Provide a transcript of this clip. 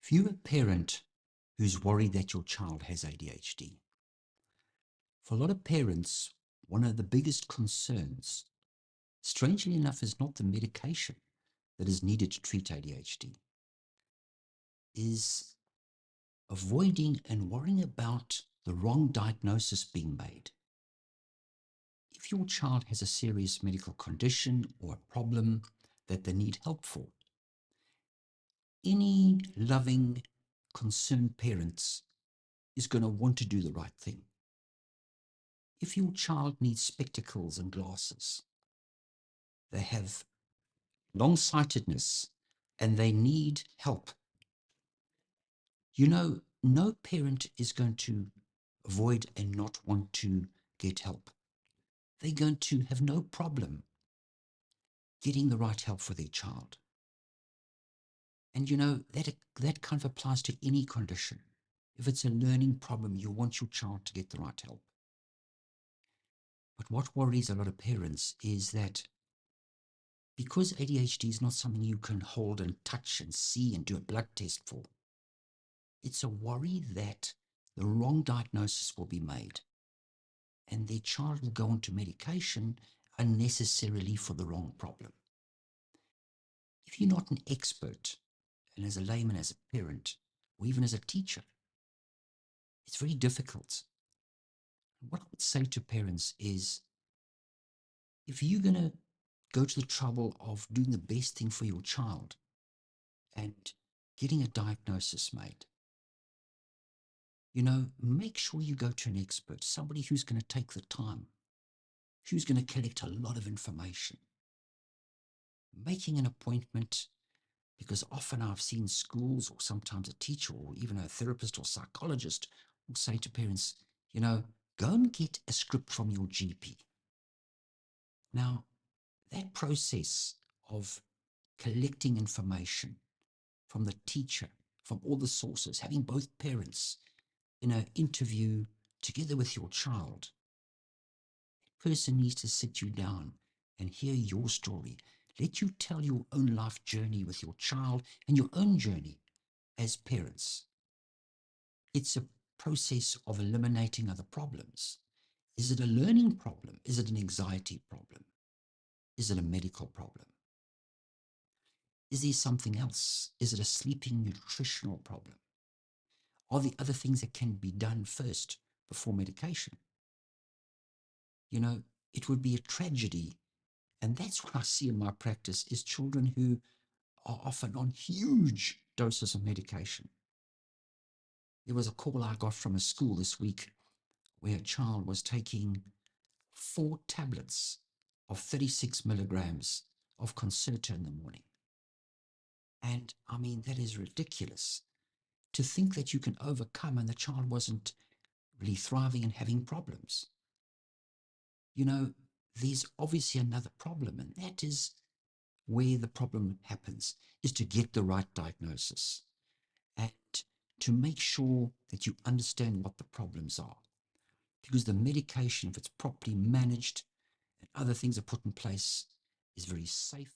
If you're a parent who's worried that your child has ADHD, for a lot of parents, one of the biggest concerns, strangely enough, is not the medication that is needed to treat ADHD, is avoiding and worrying about the wrong diagnosis being made. If your child has a serious medical condition or a problem that they need help for, any loving, concerned parents is going to want to do the right thing. If your child needs spectacles and glasses, they have long-sightedness and they need help, no parent is going to avoid and not want to get help. They're going to have no problem getting the right help for their child. And that kind of applies to any condition. If it's a learning problem, you want your child to get the right help. But what worries a lot of parents is that because ADHD is not something you can hold and touch and see and do a blood test for, it's a worry that the wrong diagnosis will be made and their child will go onto medication unnecessarily for the wrong problem. If you're not an expert, and as a layman, as a parent, or even as a teacher, it's very difficult. What I would say to parents is, if you're going to go to the trouble of doing the best thing for your child and getting a diagnosis made, make sure you go to an expert, somebody who's going to take the time, who's going to collect a lot of information. Making an appointment, because often I've seen schools or sometimes a teacher or even a therapist or psychologist will say to parents, go and get a script from your GP. Now, that process of collecting information from the teacher, from all the sources, having both parents in an interview together with your child, that person needs to sit you down and hear your story. Let you tell your own life journey with your child and your own journey as parents. It's a process of eliminating other problems. Is it a learning problem? Is it an anxiety problem? Is it a medical problem? Is there something else? Is it a sleeping nutritional problem? Are there other things that can be done first before medication? It would be a tragedy. And that's what I see in my practice is children who are often on huge doses of medication. There was a call I got from a school this week where a child was taking 4 tablets of 36 milligrams of Concerta in the morning. And I mean, that is ridiculous to think that you can overcome, and the child wasn't really thriving and having problems. There's obviously another problem, and that is where the problem happens, is to get the right diagnosis and to make sure that you understand what the problems are. Because the medication, if it's properly managed and other things are put in place, is very safe.